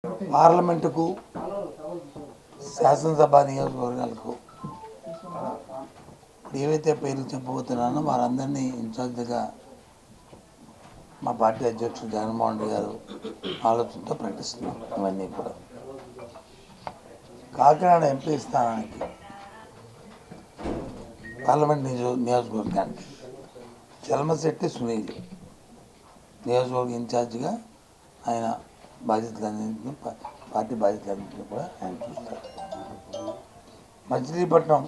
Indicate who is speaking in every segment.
Speaker 1: పార్లమెంటుకు శాసనసభ నియోజకవర్గాలకు ఏవైతే పేర్లు చెప్పబోతున్నానో వారందరినీ ఇన్ఛార్జిగా మా పార్టీ అధ్యక్షుడు జగన్మోహన్ రెడ్డి గారు ఆలోచనతో ప్రకటిస్తున్నాం. ఇవన్నీ కూడా కాకినాడ ఎంపీ స్థానానికి పార్లమెంట్ నియోజకవర్గానికి చలమశెట్టి సునీల్ నియోజకవర్గ ఇన్ఛార్జిగా ఆయన బాధ్యతలన్నింటినీ పార్టీ బాధ్యతలన్నింటినీ కూడా ఆయన చూస్తారు. మచిలీపట్నం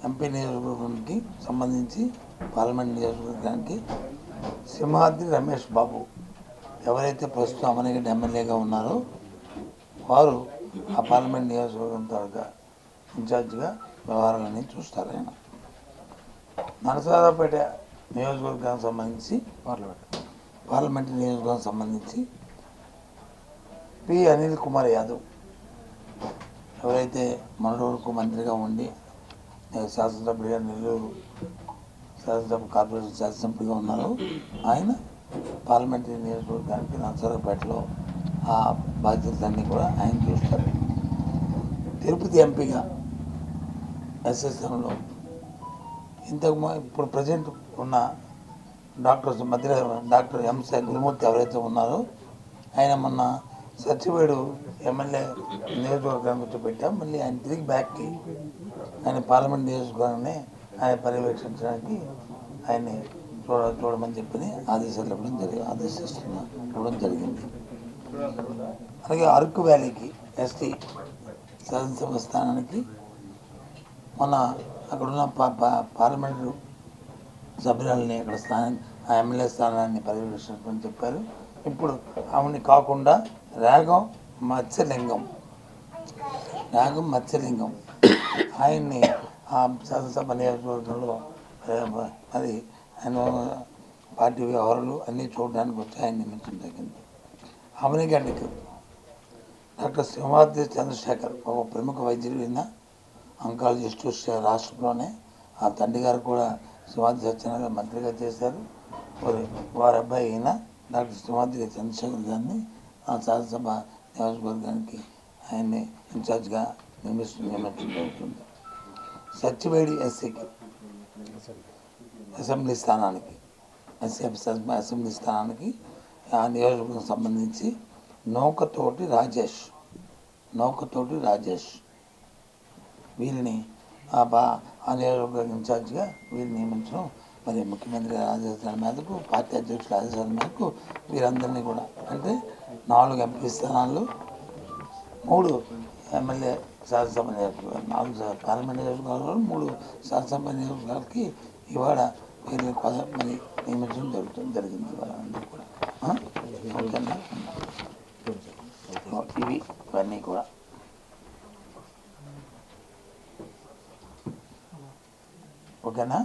Speaker 1: ఎంపీ నియోజకవర్గానికి సంబంధించి పార్లమెంట్ నియోజకవర్గానికి సింహాద్రి రమేష్ బాబు ఎవరైతే ప్రస్తుతం అమనగడ్డ ఎమ్మెల్యేగా ఉన్నారో వారు ఆ పార్లమెంట్ నియోజకవర్గం తాలూకా ఇన్ఛార్జిగా వ్యవహారాలన్నీ చూస్తారు. ఆయన నరసరావుపేట నియోజకవర్గానికి సంబంధించి పార్లమెంట్ నియోజకవర్గానికి సంబంధించి పి అనిల్ కుమార్ యాదవ్ ఎవరైతే మొన్నటి వరకు మంత్రిగా ఉండి శాసనసభ్యుడిగా నెల్లూరు శాసనసభ కార్పొరేషన్ శాసనసభ్యుడిగా ఉన్నారో ఆయన పార్లమెంటరీ నియోజకవర్గానికి నరసరావుపేటలో ఆ బాధ్యతలన్నీ కూడా ఆయన చూస్తారు. తిరుపతి ఎంపీగా ఎస్ఎస్ఎంలో ఇప్పుడు ప్రజెంట్ ఉన్న డాక్టర్ ఎంసీ గురుమూర్తి ఎవరైతే ఉన్నారో ఆయన మొన్న సచివేడు ఎమ్మెల్యే నియోజకవర్గానికి వచ్చి పెట్టాం. మళ్ళీ ఆయన తిరిగి బ్యాక్కి ఆయన పార్లమెంట్ నియోజకవర్గాన్ని ఆయన పర్యవేక్షించడానికి ఆయన్ని చూడమని చెప్పి ఆదేశాలు ఇవ్వడం జరిగింది. అలాగే అరకు వ్యాలీకి ఎస్టీ శాసనసభ స్థానానికి మొన్న అక్కడున్న పార్లమెంటు సభ్యులని అక్కడ ఆ ఎమ్మెల్యే స్థానాన్ని పర్యవేక్షించమని చెప్పారు. ఇప్పుడు ఆమెని కాకుండా రాగం మత్స్యలింగం ఆయన్ని ఆ శాసనసభ నియోజకవర్గంలో అది ఆయన పార్టీ వ్యవహారాలు అన్నీ చూడడానికి వచ్చి ఆయన నియమించడం జరిగింది. అమనిగడ్డకి డాక్టర్ సింహాద్రి చంద్రశేఖర్ ఒక ప్రముఖ వైద్యుడు అయిన అంకాలజిస్టు రాష్ట్రంలోనే ఆ తండ్రి గారు కూడా సింహాద్రి సత్యనారాయణ మంత్రిగా చేశారు. వారి అబ్బాయి అయిన డాక్టర్ సింహాద్రి చంద్రశేఖర్ గారిని ఆ శాసనసభ నియోజకవర్గానికి ఆయన్ని ఇన్ఛార్జ్గా నియమించడం జరుగుతుంది. సత్యవేడి ఎస్సీకి అసెంబ్లీ స్థానానికి అసెంబ్లీ స్థానానికి ఆ నియోజకవర్గం సంబంధించి నౌకతోటి రాజేష్ వీరిని ఆ నియోజకవర్గ ఇన్ఛార్జిగా వీరిని నియమించడం మరి ముఖ్యమంత్రి ఆదేశాల మేరకు పార్టీ అధ్యక్షుల ఆదేశాల మేరకు వీరందరినీ కూడా అంటే 4 ఎంపీ స్థానాలు 3 ఎమ్మెల్యే శాసనసభ నియోజకవర్గాలు 4 పార్లమెంట్ నియోజకవర్గాలు 3 శాసనసభ నియోజకవర్గాలకి ఇవాళ వీరిని మరి నియమించడం జరిగింది. వాళ్ళందరూ కూడా ఓకేనా. ఇవన్నీ కూడా ఓకేనా.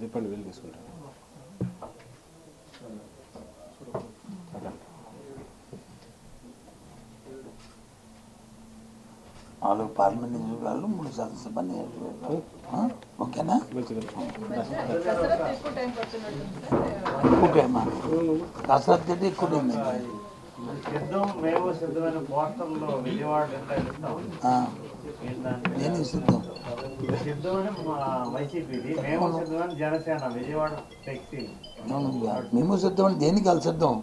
Speaker 2: చెప్పండి, వెళ్ళి తీసుకుంటాను.
Speaker 1: నాలుగు పార్లమెంట్ నియోజకవర్గాలు 3 శాసనసభ నియోజకవర్గాలు ఓకేనా. ఎక్కువ టైమా కసరత్తు అయితే ఎక్కువ టైం నేను సిద్ధం మేము సిద్ధం దేనికి వాళ్ళు సిద్ధం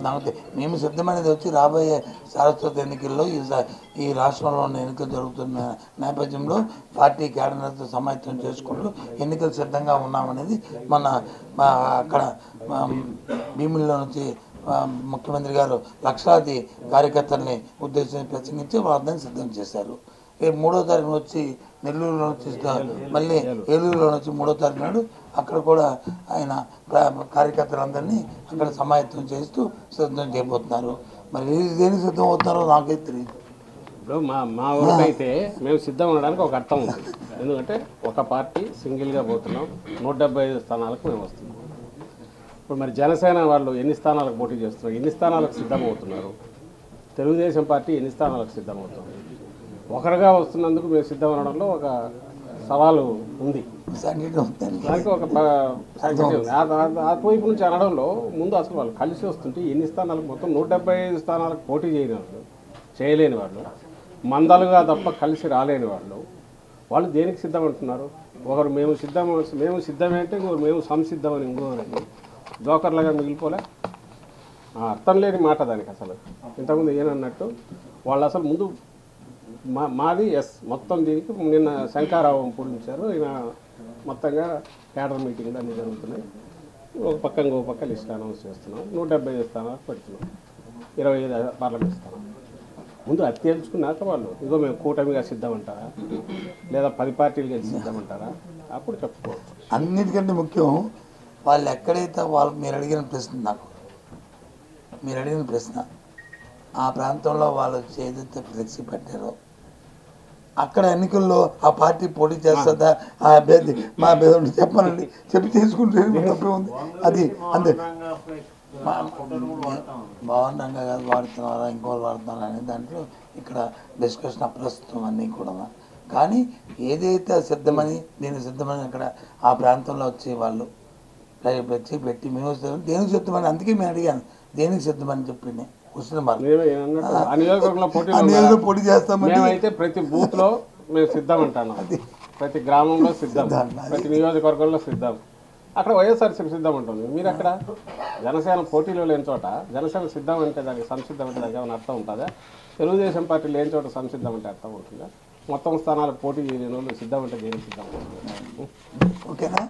Speaker 1: నాకు మేము సిద్ధమనేది వచ్చి రాబోయే సారస్వత ఎన్నికల్లో ఈ రాష్ట్రంలో ఉన్న ఎన్నికలు జరుగుతున్న నేపథ్యంలో పార్టీ క్యాడర్తో సమాయత్తం చేసుకుంటూ ఎన్నికలు సిద్ధంగా ఉన్నామనేది మన అక్కడ భీముల్లో నుంచి ముఖ్యమంత్రి గారు లక్షలాది కార్యకర్తల్ని ఉద్దేశించి ప్రసంగించి వాళ్ళందరినీ సిద్ధం చేశారు. 3వ తారీఖున వచ్చి నెల్లూరులో వచ్చి మళ్ళీ ఏలూరులో వచ్చి 3వ తారీఖు నాడు అక్కడ కూడా ఆయన కార్యకర్తలందరినీ అక్కడ సమాయత్తం చేస్తూ సిద్ధం చేయబోతున్నారు. మరి దేనికి సిద్ధం అవుతున్నారో నాకైతే తెలియదు.
Speaker 2: ఇప్పుడు మా ఊరికైతే మేము సిద్ధం ఉండడానికి ఒక అర్థం ఉంది. ఎందుకంటే ఒక పార్టీ సింగిల్గా పోతున్నాం, 175 స్థానాలకు మేము వస్తున్నాం. ఇప్పుడు మరి జనసేన వాళ్ళు ఎన్ని స్థానాలకు పోటీ చేస్తున్నారు, ఎన్ని స్థానాలకు సిద్ధమవుతున్నారు, తెలుగుదేశం పార్టీ ఎన్ని స్థానాలకు సిద్ధమవుతుంది? ఒకరుగా వస్తున్నందుకు మేము సిద్ధం అనడంలో ఒక సవాలు ఉంది.
Speaker 1: సంఘటన ఉందండి.
Speaker 2: దానికి ఒక సంగతి ఉంది. అటువైపు నుంచి అనడంలో ముందు అసలు వాళ్ళు కలిసి వస్తుంటే ఎన్ని స్థానాలకు మొత్తం 175 స్థానాలకు పోటీ చేయలేని వాళ్ళు, మందలుగా తప్ప కలిసి రాలేని వాళ్ళు దేనికి సిద్ధం అంటున్నారు? ఒకరు మేము సిద్ధమే అంటే ఇంకొకరు మేము సంసిద్ధమని ఇంకోరండి జోకర్లుగా మిగిలిపోలే. అర్థం లేని మాట దానికి. అసలు ఇంతకుముందు ఏనన్నట్టు వాళ్ళు అసలు ముందు మాది మొత్తం దీనికి నిన్న శంకారావం పూరించారు. ఈయన మొత్తంగా క్యాడర్ మీటింగ్లు అన్నీ జరుగుతున్నాయి. ఒక పక్క లిస్ట్ అనౌన్స్ చేస్తున్నాం. 175 స్థానాలకు పెడుతున్నాం. 25 పార్లమెంట్ స్థానాలు. ముందు అది తేల్చుకున్నాక వాళ్ళు ఇగో మేము కూటమిగా సిద్ధమంటారా లేదా 10 పార్టీలు కలిసి సిద్ధమంటారా అప్పుడు చెప్పుకోవచ్చు.
Speaker 1: అన్నిటికంటే ముఖ్యం వాళ్ళు ఎక్కడైతే మీరు అడిగిన ప్రశ్న ఆ ప్రాంతంలో వాళ్ళు ఏదైతే ఫ్లెక్సీ పెట్టారో అక్కడ ఎన్నికల్లో ఆ పార్టీ పోటీ చేస్తుందా, ఆ అభ్యర్థి మా అభ్యర్థి చెప్పానండి చెప్పి తీసుకుంటే తప్పే ఉంది. అది అంతే. భవనంగా కాదు వాడుతున్నారా ఇంకోళ్ళు వాడుతున్నారా అనే దాంట్లో ఇక్కడ డిస్కషన్ ప్రస్తుతం అన్నీ కూడా. కానీ ఏదైతే సిద్ధమని అక్కడ ఆ ప్రాంతంలో వచ్చి వాళ్ళు పెట్టి మేము దేనికి సిద్ధమని, అందుకే మేము అడిగాను దేనికి సిద్ధమని చెప్పింది పోటీ చేస్తామని.
Speaker 2: అయితే ప్రతి బూత్ లో మేము సిద్ధం అంటాను, ప్రతి గ్రామంలో సిద్ధం, ప్రతి నియోజకవర్గంలో సిద్ధం. అక్కడ వైఎస్ఆర్సీపీ సిద్ధం ఉంటుంది. మీరు అక్కడ జనసేన పోటీలో లేని చోట జనసేన సిద్ధం అంటే దానికి సంసిద్ధం అంటే దానికి ఏమైనా అర్థం ఉంటుందా? తెలుగుదేశం పార్టీ లేని చోట సంసిద్ధం అంటే అర్థం ఉంటుందా? మొత్తం స్థానాలకు పోటీ చేయని వాళ్ళు సిద్ధం అంటే దేనికి సిద్ధం?
Speaker 1: ఓకేనా?